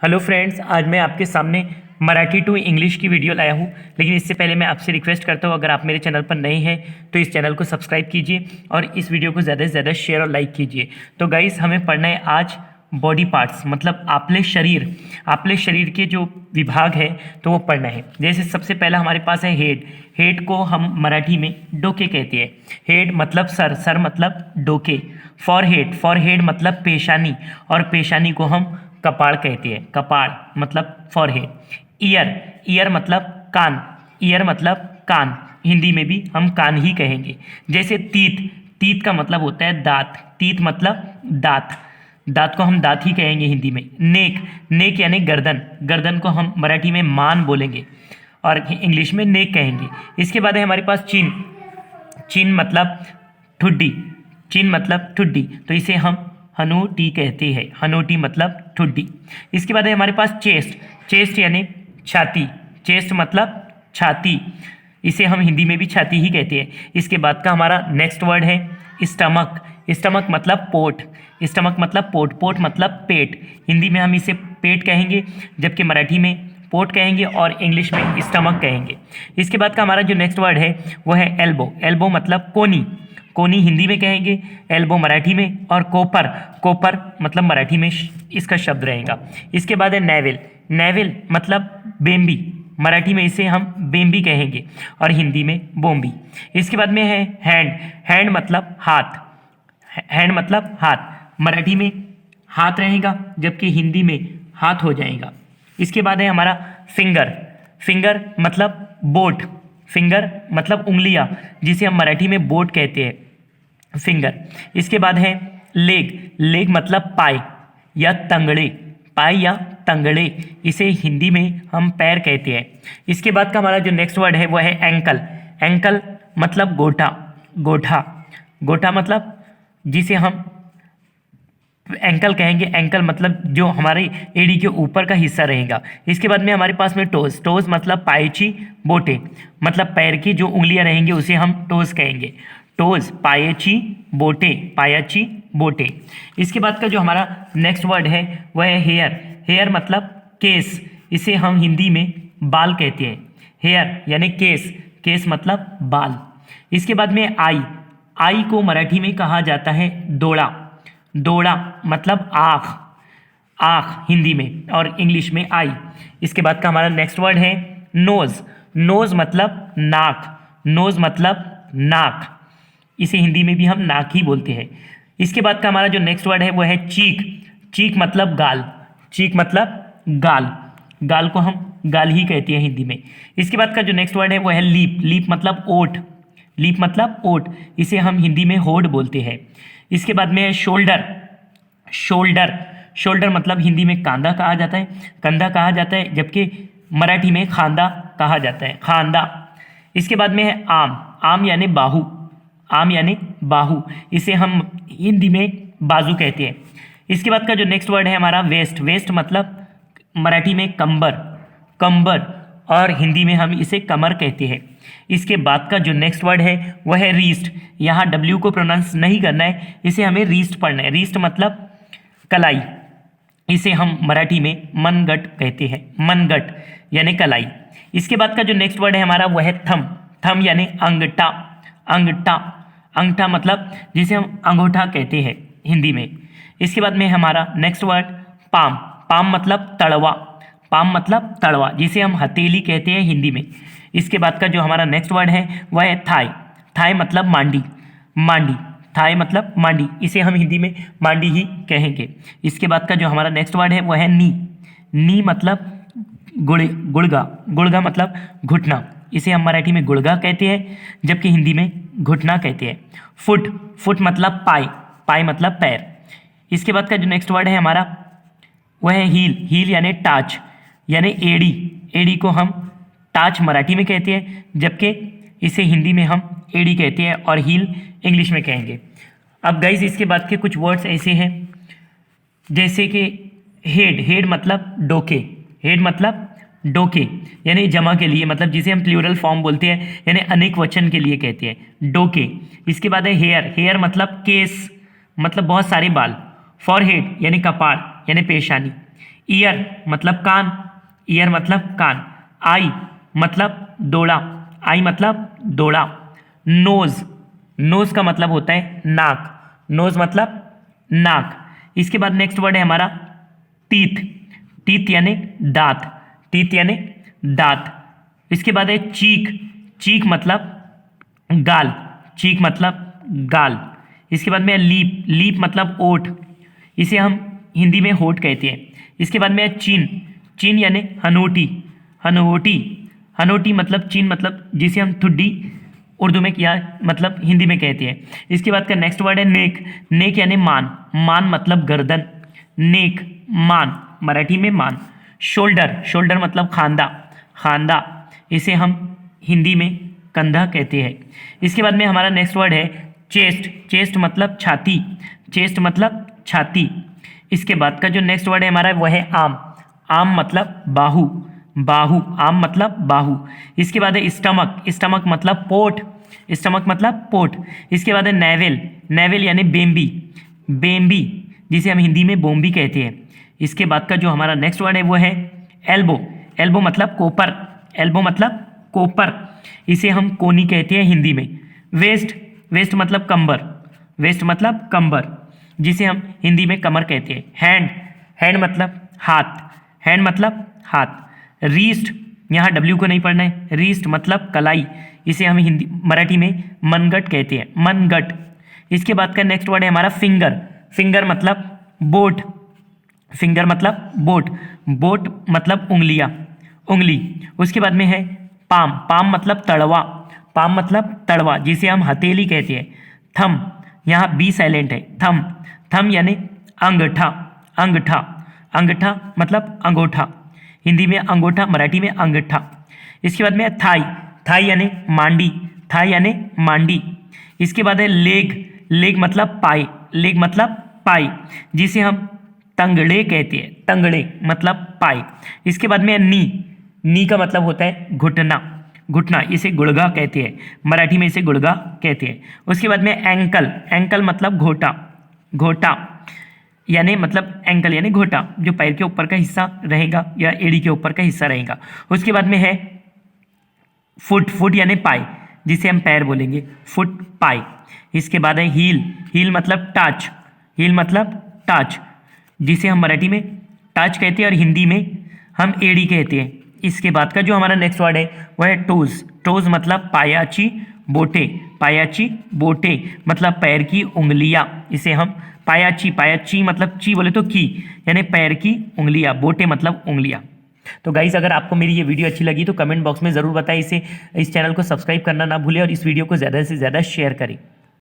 Hello friends, आज मैं आपके सामने मराठी टू इंग्लिश की वीडियो लाया हूँ। लेकिन इससे पहले मैं आपसे रिक्वेस्ट करता हूँ, अगर आप मेरे चैनल पर नए हैं तो इस चैनल को सब्सक्राइब कीजिए और इस वीडियो को ज़्यादा से ज़्यादा शेयर और लाइक कीजिए। तो गाइस, हमें पढ़ना है आज बॉडी पार्ट्स, मतलब आपले शरीर के जो विभाग है तो वो पढ़ना है। जैसे सबसे पहला हमारे पास है हेड। हेड को हम मराठी में डोके कहते हैं। हेड मतलब सर, सर मतलब डोके। फॉरहेड मतलब पेशानी, और पेशानी को हम कपाड़ कहते हैं। कपाड़ मतलब फॉरहेड। ईयर मतलब कान। ईयर मतलब कान, हिंदी में भी हम कान ही कहेंगे। जैसे तीत का मतलब होता है दांत। तीत मतलब दांत, दांत को हम दांत ही कहेंगे हिंदी में। नेक यानी गर्दन। गर्दन को हम मराठी में मान बोलेंगे और इंग्लिश में नेक कहेंगे। इसके बाद है हमारे पास चिन। चिन मतलब ठुड्डी। चिन मतलब ठुड्डी, तो इसे हम हनोटी कहते हैं। हनोटी मतलब ठुड्डी। इसके बाद है हमारे पास चेस्ट। चेस्ट यानी छाती। चेस्ट मतलब छाती, इसे हम हिंदी में भी छाती ही कहते हैं। इसके बाद का हमारा नेक्स्ट वर्ड है स्टमक। स्टमक मतलब पोट। स्टमक मतलब पोट मतलब पेट। हिंदी में हम इसे पेट कहेंगे, जबकि मराठी में पोट कहेंगे और इंग्लिश में स्टमक कहेंगे। इसके बाद का हमारा जो नेक्स्ट वर्ड है वो है एल्बो। एल्बो मतलब कोनी। कोनी हिंदी में कहेंगे, एल्बो मराठी में, और कोपर मतलब मराठी में इसका शब्द रहेगा। इसके बाद है नेविल। नेविल मतलब बेम्बी। मराठी में इसे हम बेम्बी कहेंगे और हिंदी में बोम्बी। इसके बाद में है हैंड। हैंड मतलब हाथ। हैंड मतलब हाथ, मराठी में हाथ रहेगा जबकि हिंदी में हाथ हो जाएगा। इसके बाद है हमारा फिंगर। फिंगर मतलब बोट। फिंगर मतलब उंगलियां, जिसे हम मराठी में बोट कहते हैं, फिंगर। इसके बाद है लेग। लेग मतलब पाय या तंगड़े। पाय या तंगड़े, इसे हिंदी में हम पैर कहते हैं। इसके बाद का हमारा जो नेक्स्ट वर्ड है वो है एंकल। एंकल मतलब गोटा। गोठा। गोठा मतलब जिसे हम एंकल कहेंगे। एंकल मतलब जो हमारे एड़ी के ऊपर का हिस्सा रहेगा। इसके बाद में हमारे पास में टोज। टोज मतलब पायची बोटे, मतलब पैर की जो उंगलियां रहेंगी उसे हम टोज कहेंगे। टोज, पायची बोटे, पायाची बोटे। इसके बाद का जो हमारा नेक्स्ट वर्ड है वह है हेयर। हेयर मतलब केस, इसे हम हिंदी में बाल कहते हैं। हेयर यानी केस, केस मतलब बाल। इसके बाद में आई। आई को मराठी में कहा जाता है दोड़ा। दोड़ा मतलब आँख। आँख हिंदी में और इंग्लिश में आई। इसके बाद का हमारा नेक्स्ट वर्ड है नोज। नोज मतलब नाक। नोज मतलब नाक, इसे हिंदी में भी हम नाक ही बोलते हैं। इसके बाद का हमारा जो नेक्स्ट वर्ड है वो है चीक। चीक मतलब गाल। चीक मतलब गाल, गाल को हम गाल ही कहते हैं हिंदी में। इसके बाद का जो नेक्स्ट वर्ड है वो है लीप। लीप मतलब ओठ। लीप मतलब ओठ, इसे हम हिंदी में होठ बोलते हैं। इसके बाद में है शोल्डर। शोल्डर, शोल्डर मतलब हिंदी में कांधा कहा जाता है, कंधा कहा जाता है, जबकि मराठी में खांदा कहा जाता है, खांदा। इसके बाद में है आम। आम यानी बाहू। आम यानी बाहू, इसे हम हिंदी में बाजू कहते हैं। इसके बाद का जो नेक्स्ट वर्ड है हमारा वेस्ट। वेस्ट मतलब मराठी में कंबर। कंबर, और हिंदी में हम इसे कमर कहते हैं। इसके बाद का जो नेक्स्ट वर्ड है वह है रीस्ट। यहाँ डब्ल्यू को प्रोनाउंस नहीं करना है, इसे हमें रीस्ट पढ़ना है। रीस्ट मतलब कलाई, इसे हम मराठी में मनगट कहते हैं। मनगट यानी कलाई। इसके बाद का जो नेक्स्ट वर्ड है हमारा वह है थम। थम यानी अंगठा। अंगठा, अंगठा मतलब जिसे हम अंगूठा कहते हैं हिंदी में। इसके बाद में हमारा नेक्स्ट वर्ड पाम। पाम मतलब तड़वा। पाम मतलब तड़वा, जिसे हम हथेली कहते हैं हिंदी में। इसके बाद का जो हमारा नेक्स्ट वर्ड है वह है थाई। थाई मतलब मांडी। मांडी, थाई मतलब मांडी, इसे हम हिंदी में मांडी ही कहेंगे। इसके बाद का जो हमारा नेक्स्ट वर्ड है वह है नी। नी मतलब गुड़गा। गुड़गा मतलब घुटना, इसे हम मराठी में गुड़गा कहते हैं, जबकि हिंदी में घुटना कहते हैं। फुट। फुट मतलब पाय। पाय मतलब पैर। इसके बाद का जो नेक्स्ट वर्ड है हमारा वह है हील। हील यानी टाच, यानी एड़ी। एड़ी को हम टाच मराठी में कहते हैं, जबकि इसे हिंदी में हम एड़ी कहते हैं और हील इंग्लिश में कहेंगे। अब गाइज, इसके बाद के कुछ वर्ड्स ऐसे हैं जैसे कि हेड। हेड मतलब डोके। हेड मतलब डोके यानी जमा के लिए, मतलब जिसे हम प्लूरल फॉर्म बोलते हैं, यानी अनेक वचन के लिए कहते हैं, डोके। इसके बाद है हेयर। हेयर मतलब केस, मतलब बहुत सारे बाल। फॉरहेड यानी कपाड़ यानी पेशानी। ईयर मतलब कान, ईयर मतलब कान। आई मतलब दौड़ा, आई मतलब दौड़ा। नोज, नोज का मतलब होता है नाक, नोज मतलब नाक। इसके बाद नेक्स्ट वर्ड है हमारा टीथ, टीथ यानी दांत, टीथ यानी दांत। इसके बाद है चीक, चीक मतलब गाल, चीक मतलब गाल। इसके बाद में है लीप, लीप मतलब ओठ, इसे हम हिंदी में होठ कहते हैं। इसके बाद में है चिन, चिन यानी हनोटी, हनोटी, हनोटी मतलब चिन मतलब जिसे हम ठुड्डी उर्दू में किया मतलब हिंदी में कहते हैं। इसके बाद का नेक्स्ट वर्ड है नेक, नेक यानी मान, मान मतलब गर्दन, नेक मान, मराठी में मान। शोल्डर, शोल्डर मतलब खांदा, खांदा, इसे हम हिंदी में कंधा कहते हैं। इसके बाद में हमारा नेक्स्ट वर्ड है चेस्ट, चेस्ट मतलब छाती, चेस्ट मतलब छाती। इसके बाद का जो नेक्स्ट वर्ड है हमारा वह है आम, आम मतलब बाहू, बाहू, आम मतलब बाहू। इसके बाद है स्टमक, स्टमक मतलब पोट, स्टमक मतलब पोट। इसके बाद है नेवल, नेवल यानी बेम्बी, बेम्बी, जिसे हम हिंदी में बोम्बी कहते हैं। इसके बाद का जो हमारा नेक्स्ट वर्ड है वो है एल्बो, एल्बो मतलब कोपर, एल्बो मतलब कोपर, इसे हम कोनी कहते हैं हिंदी में। वेस्ट, वेस्ट मतलब कंबर, वेस्ट मतलब कंबर, जिसे हम हिंदी में कमर कहते हैं। हैंड, हैंड मतलब हाथ, हैंड मतलब हाथ। रीस्ट, यहाँ डब्ल्यू को नहीं पढ़ना है, रीस्ट मतलब कलाई, इसे हम हिंदी मराठी में मनगट कहते हैं, मनगट। इसके बाद का नेक्स्ट वर्ड है हमारा फिंगर, फिंगर मतलब बोट, फिंगर मतलब बोट, बोट मतलब उंगलियां, उंगली। उसके बाद में है पाम, पाम मतलब तड़वा, पाम मतलब तड़वा, जिसे हम हथेली कहते हैं। थम, यहाँ बी साइलेंट है, थम, थम यानी अंगूठा, अंगूठा, अंगूठा मतलब अंगूठा, हिंदी में अंगूठा, मराठी में अंगूठा। इसके बाद में थाई, थाई यानी मांडी, थाई यानी मांडी। इसके बाद है लेग, लेग मतलब पाय, लेग मतलब पाय, जिसे हम तंगड़े कहते हैं, तंगड़े मतलब पाय। इसके बाद में है नी, नी का मतलब होता है घुटना, घुटना, इसे गुड़गा कहते हैं, मराठी में इसे गुड़गा कहते हैं। उसके बाद में एंकल, एंकल मतलब घोटा, घोटा यानी मतलब एंकल यानी घोटा, जो पैर के ऊपर का हिस्सा रहेगा या एड़ी के ऊपर का हिस्सा रहेगा। उसके बाद में है फुट, फुट यानी पाय, जिसे हम पैर बोलेंगे, फुट पाय। इसके बाद है हील, हील मतलब टाच, हील मतलब टाच, जिसे हम मराठी में टाच कहते हैं और हिंदी में हम एड़ी कहते हैं। इसके बाद का जो हमारा नेक्स्ट वर्ड है वह है टोज, टोज मतलब पायाची बोटे, पायाची बोटे मतलब पैर की उंगलियां, इसे हम पायाची, पायाची मतलब ची बोले तो की, यानी पैर की उंगलियां, बोटे मतलब उंगलियां। तो गाइस अगर आपको मेरी ये वीडियो अच्छी लगी तो कमेंट बॉक्स में ज़रूर बताएं, इस चैनल को सब्सक्राइब करना ना भूलें और इस वीडियो को ज़्यादा से ज़्यादा शेयर करें।